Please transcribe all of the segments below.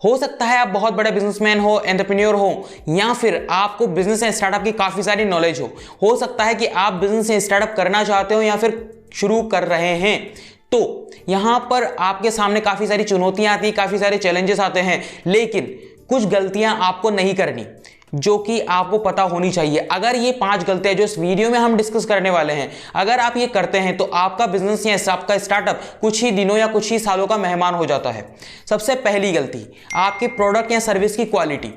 हो सकता है आप बहुत बड़े बिजनेसमैन हो, एंटरप्रेन्योर हो, या फिर आपको बिजनेस एंड स्टार्टअप की काफी सारी नॉलेज हो सकता है कि आप बिजनेस एंड स्टार्टअप करना चाहते हो या फिर शुरू कर रहे हैं। तो यहां पर आपके सामने काफी सारी चुनौतियां आती हैं, काफी सारे चैलेंजेस आते हैं, लेकिन कुछ गलतियां आपको नहीं करनी जो कि आपको पता होनी चाहिए। अगर ये 5 गलतियां जो इस वीडियो में हम डिस्कस करने वाले हैं, अगर आप ये करते हैं तो आपका बिजनेस या आपका स्टार्टअप कुछ ही दिनों या कुछ ही सालों का मेहमान हो जाता है। सबसे पहली गलती, आपके प्रोडक्ट या सर्विस की क्वालिटी।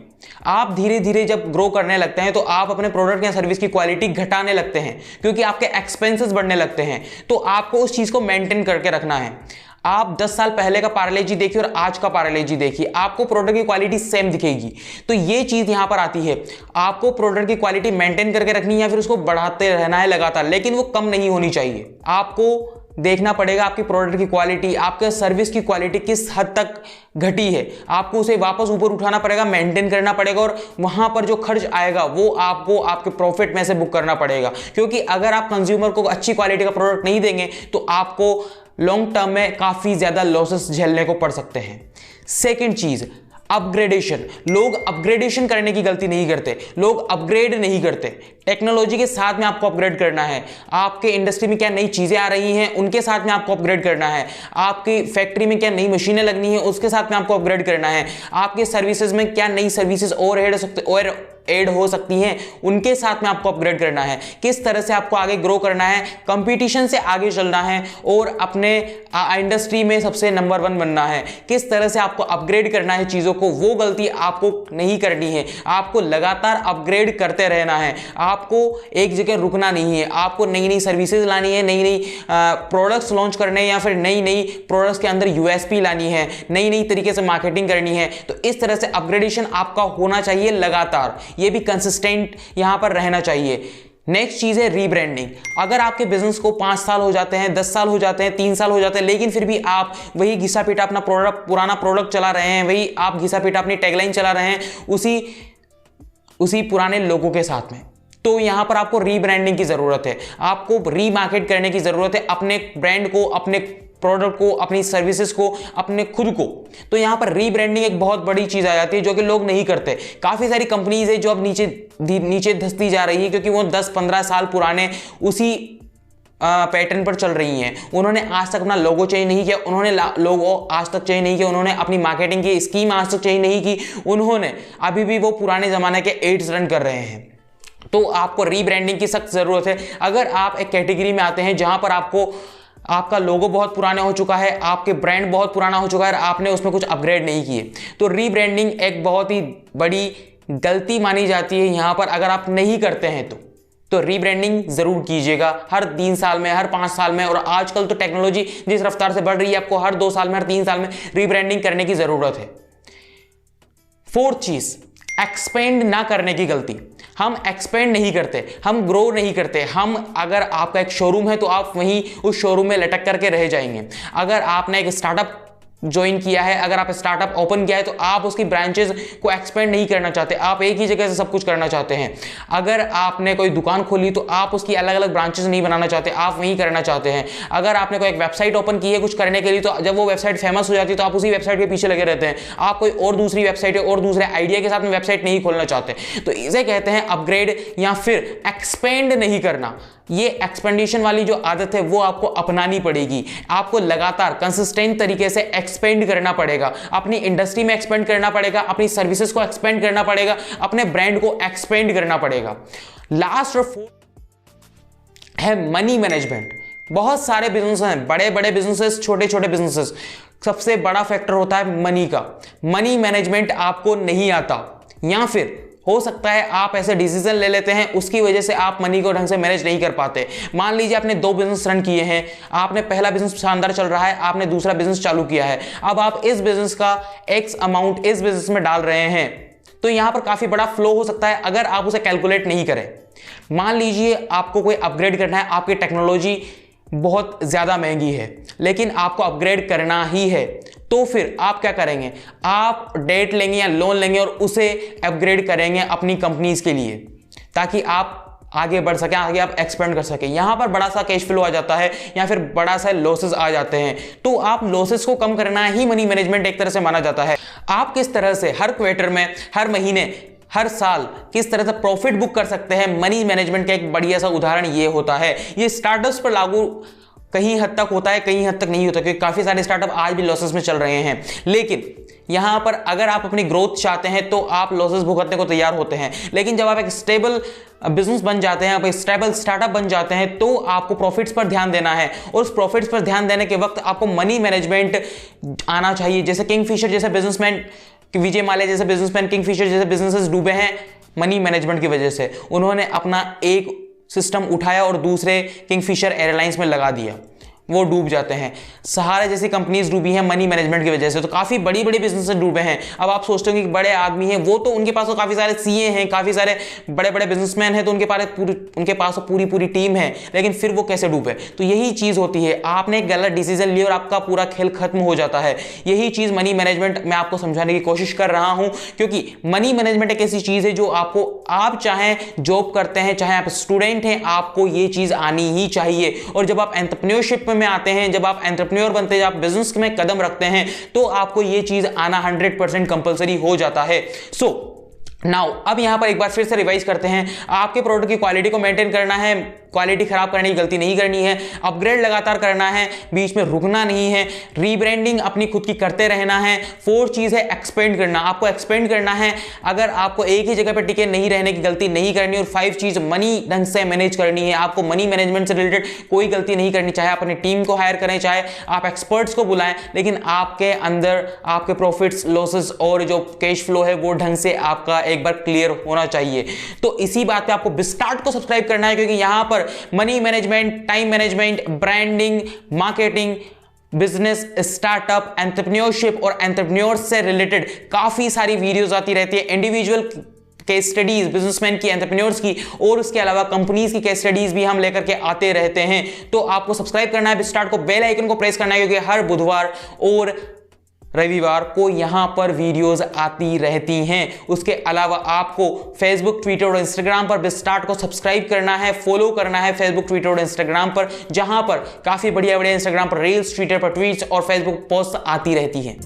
आप धीरे धीरे जब ग्रो करने लगते हैं तो आप अपने प्रोडक्ट या सर्विस की क्वालिटी घटाने लगते हैं क्योंकि आपके एक्सपेंसेस बढ़ने लगते हैं। तो आपको उस चीज को मेंटेन करके रखना है। आप 10 साल पहले का पार्ले जी देखिए और आज का पार्ले जी देखिए, आपको प्रोडक्ट की क्वालिटी सेम दिखेगी। तो ये चीज यहां पर आती है, आपको प्रोडक्ट की क्वालिटी मेंटेन करके रखनी है या फिर उसको बढ़ाते रहना है लगातार, लेकिन वो कम नहीं होनी चाहिए। आपको देखना पड़ेगा आपकी प्रोडक्ट की क्वालिटी, आपके सर्विस की क्वालिटी किस हद तक घटी है, आपको उसे वापस ऊपर उठाना पड़ेगा, मेंटेन करना पड़ेगा, और वहां पर जो खर्च आएगा वो आपको आपके प्रॉफिट में से बुक करना पड़ेगा। क्योंकि अगर आप कंज्यूमर को अच्छी क्वालिटी का प्रोडक्ट नहीं देंगे तो आपको लॉन्ग टर्म में काफी ज्यादा लॉसेस झेलने को पड़ सकते हैं। सेकेंड चीज, अपग्रेडेशन। लोग अपग्रेडेशन करने की गलती नहीं करते, लोग अपग्रेड नहीं करते। टेक्नोलॉजी के साथ में आपको अपग्रेड करना है। आपके इंडस्ट्री में क्या नई चीजें आ रही हैं उनके साथ में आपको अपग्रेड करना है। आपकी फैक्ट्री में क्या नई मशीनें लगनी है उसके साथ में आपको अपग्रेड करना है। आपके सर्विसेज में क्या नई सर्विसेज ऐड हो सकती हैं उनके साथ में आपको अपग्रेड करना है। किस तरह से आपको आगे ग्रो करना है, कंपटीशन से आगे चलना है और अपने इंडस्ट्री में सबसे नंबर 1 बनना है। किस तरह से आपको अपग्रेड करना है चीजों को, वो गलती आपको नहीं करनी है। आपको लगातार अपग्रेड करते रहना है, आपको एक जगह रुकना नहीं है। आपको नई नई सर्विसेज लानी है, नई नई प्रोडक्ट्स लॉन्च करने या फिर नई नई प्रोडक्ट्स के अंदर यूएसपी लानी है, नई नई तरीके से मार्केटिंग करनी है। तो इस तरह से अपग्रेडेशन आपका होना चाहिए लगातार, ये भी कंसिस्टेंट यहां पर रहना चाहिए। नेक्स्ट चीज है रीब्रांडिंग। अगर आपके बिजनेस को 5 साल हो जाते हैं, 10 साल हो जाते हैं, 3 साल हो जाते हैं, लेकिन फिर भी आप वही घिसा पीटा अपना पुराना प्रोडक्ट चला रहे हैं, वही आप घिसा पीटा अपनी टैगलाइन चला रहे हैं उसी पुराने लोगों के साथ में, तो यहां पर आपको रीब्रांडिंग की जरूरत है। आपको रीमार्केट करने की जरूरत है अपने ब्रांड को, अपने प्रोडक्ट को, अपनी सर्विसेज को, अपने खुद को। तो यहां पर रीब्रांडिंग एक बहुत बड़ी चीज आ जाती है जो कि लोग नहीं करते। काफी सारी कंपनीज है जो अब नीचे धंसती जा रही है क्योंकि वो 10-15 साल पुराने उसी पैटर्न पर चल रही हैं। उन्होंने आज तक अपना लोगो चेंज नहीं किया, उन्होंने लोगो आज तक चेंज नहीं किया, उन्होंने अपनी मार्केटिंग की स्कीम आज तक चेंज नहीं की, उन्होंने अभी भी वो पुराने जमाने के एड्स रन कर रहे हैं। तो आपको रीब्रांडिंग की सख्त जरूरत है। अगर आप एक कैटेगरी में आते हैं जहां पर आपका लोगो बहुत पुराना हो चुका है, आपके ब्रांड बहुत पुराना हो चुका है और आपने उसमें कुछ अपग्रेड नहीं किए, तो रीब्रांडिंग एक बहुत ही बड़ी गलती मानी जाती है यहां पर। अगर आप नहीं करते हैं तो रीब्रांडिंग जरूर कीजिएगा, हर 3 साल में, हर 5 साल में। और आजकल तो टेक्नोलॉजी जिस रफ्तार से बढ़ रही है, आपको हर 2 साल में, हर 3 साल में रीब्रांडिंग करने की जरूरत है। 4th चीज, एक्सपेंड ना करने की गलती। हम एक्सपेंड नहीं करते, हम ग्रो नहीं करते। अगर आपका एक शोरूम है तो आप वहीं उस शोरूम में लटक करके रह जाएंगे। अगर आपने एक स्टार्टअप ज्वाइन किया है, अगर आप स्टार्टअप ओपन किया है तो आप उसकी ब्रांचेस को एक्सपेंड नहीं करना चाहते, आप एक ही जगह से सब कुछ करना चाहते हैं। अगर आपने कोई दुकान खोली तो आप उसकी अलग अलग ब्रांचेस नहीं बनाना चाहते, आप वहीं करना चाहते हैं। अगर आपने कोई एक वेबसाइट ओपन की है कुछ करने के लिए, तो जब वो वेबसाइट फेमस हो जाती है तो आप उसी वेबसाइट के पीछे लगे रहते हैं। आप कोई और दूसरी वेबसाइट और दूसरे आइडिया के साथ में वेबसाइट नहीं खोलना चाहते। तो इसे कहते हैं अपग्रेड या फिर एक्सपेंड नहीं करना। ये एक्सपेंडिशन वाली जो आदत है वो आपको अपनानी पड़ेगी। आपको लगातार कंसिस्टेंट तरीके से एक्सपेंड करना पड़ेगा, अपनी इंडस्ट्री में एक्सपेंड करना पड़ेगा, अपनी सर्विसेज को एक्सपेंड करना पड़ेगा, अपने ब्रांड को एक्सपेंड करना पड़ेगा। लास्ट और 4th है मनी मैनेजमेंट। बहुत सारे बिजनेस हैं, बड़े बड़े बिजनेसेस, छोटे छोटे बिजनेसेस, सबसे बड़ा फैक्टर होता है मनी का। मनी मैनेजमेंट आपको नहीं आता, या फिर हो सकता है आप ऐसे डिसीजन ले लेते हैं उसकी वजह से आप मनी को ढंग से मैनेज नहीं कर पाते। मान लीजिए आपने 2 बिजनेस रन किए हैं, आपने पहला बिजनेस शानदार चल रहा है, आपने दूसरा बिजनेस चालू किया है। अब आप इस बिजनेस का X अमाउंट इस बिजनेस में डाल रहे हैं, तो यहां पर काफी बड़ा फ्लो हो सकता है अगर आप उसे कैलकुलेट नहीं करें। मान लीजिए आपको कोई अपग्रेड करना है, आपकी टेक्नोलॉजी बहुत ज्यादा महंगी है लेकिन आपको अपग्रेड करना ही है, तो फिर आप क्या करेंगे? आप डेट लेंगे या लोन लेंगे और उसे अपग्रेड करेंगे अपनी कंपनीज के लिए, ताकि आप आगे बढ़ सके, आगे आप एक्सपेंड कर सके। यहां पर बड़ा सा कैश फ्लो आ जाता है या फिर बड़ा सा लॉसेस आ जाते हैं, तो आप लॉसेस को कम करना ही मनी मैनेजमेंट एक तरह से माना जाता है। आप किस तरह से हर क्वार्टर में, हर महीने, हर साल किस तरह से प्रॉफिट बुक कर सकते हैं, मनी मैनेजमेंट का एक बढ़िया सा उदाहरण ये होता है। ये स्टार्टअप्स पर लागू कहीं हद तक होता है, कहीं हद तक नहीं होता, क्योंकि काफी सारे स्टार्टअप आज भी लॉसेस में चल रहे हैं। लेकिन यहां पर अगर आप अपनी ग्रोथ चाहते हैं तो आप लॉसेस भुगतने को तैयार होते हैं, लेकिन जब आप एक स्टेबल बिजनेस बन जाते हैं, आप एक स्टेबल स्टार्टअप बन जाते हैं, तो आपको प्रॉफिट्स पर ध्यान देना है। और उस प्रॉफिट्स पर ध्यान देने के वक्त आपको मनी मैनेजमेंट आना चाहिए। जैसे किंगफिशर जैसे बिजनेसमैन, विजय माल्या जैसे बिजनेसमैन, किंगफिशर जैसे बिजनेसेस डूबे हैं मनी मैनेजमेंट की वजह से। उन्होंने अपना एक सिस्टम उठाया और दूसरे किंगफिशर एयरलाइंस में लगा दिया, वो डूब जाते हैं। सहारा जैसी कंपनीज डूबी हैं मनी मैनेजमेंट की वजह से। तो काफी बड़ी बड़ी बिजनेसेस डूबे हैं। अब आप सोचते होंगे कि बड़े आदमी हैं, वो तो उनके पास तो काफी सारे सीए हैं, काफी सारे बड़े बड़े बिजनेसमैन हैं, तो उनके पास तो पूरी टीम है, लेकिन फिर वो कैसे डूबे? तो यही चीज होती है, आपने एक गलत डिसीजन लिया और आपका पूरा खेल खत्म हो जाता है। यही चीज मनी मैनेजमेंट मैं आपको समझाने की कोशिश कर रहा हूं, क्योंकि मनी मैनेजमेंट एक ऐसी चीज है जो आपको, आप चाहे जॉब करते हैं, चाहे आप स्टूडेंट हैं, आपको ये चीज आनी ही चाहिए। और जब आप एंटरप्रेन्योरशिप में आते हैं, जब आप एंटरप्रेन्योर बनते हैं, आप बिजनेस में कदम रखते हैं, तो आपको यह चीज आना 100% कंपलसरी हो जाता है। नाउ अब यहां पर एक बार फिर से रिवाइज करते हैं। आपके प्रोडक्ट की क्वालिटी को मेंटेन करना है, क्वालिटी खराब करने की गलती नहीं करनी है, अपग्रेड लगातार करना है, बीच में रुकना नहीं है, रीब्रांडिंग अपनी खुद की करते रहना है। 4 चीज है एक्सपेंड करना, आपको एक्सपेंड करना है। अगर आपको एक ही जगह पर टिके नहीं रहने की गलती नहीं करनी। और 5 चीज मनी ढंग से मैनेज करनी है। आपको मनी मैनेजमेंट से रिलेटेड कोई गलती नहीं करनी, चाहे आप अपनी टीम को हायर करें, चाहे आप एक्सपर्ट्स को बुलाएं, लेकिन आपके अंदर आपके प्रॉफिट्स, लॉसेस और जो कैश फ्लो है वो ढंग से आपका एक बार क्लियर होना चाहिए। तो इसी बात पे आपको बिस्टार्ट को सब्सक्राइब करना है, क्योंकि यहां पर money management, time management, branding, marketing, business, startup, entrepreneurship और एंटरप्रेन्योर्स से रिलेटेड काफी सारी वीडियोस आती रहती है। इंडिविजुअल केस स्टडीज बिजनेसमैन की, एंटरप्रेन्योर्स की, और उसके अलावा कंपनीज की केस स्टडीज भी हम लेकर के आते रहते हैं। तो आपको सब्सक्राइब करना है बिस्टार्ट को, बेल आइकन को प्रेस करना है, क्योंकि हर बुधवार और रविवार को यहां पर वीडियोस आती रहती हैं। उसके अलावा आपको फेसबुक, ट्विटर और इंस्टाग्राम पर बिस्टार्ट को सब्सक्राइब करना है, फॉलो करना है फेसबुक, ट्विटर और इंस्टाग्राम पर, जहां पर काफी बढ़िया इंस्टाग्राम पर रील्स, ट्विटर पर ट्वीट्स और फेसबुक पोस्ट आती रहती हैं।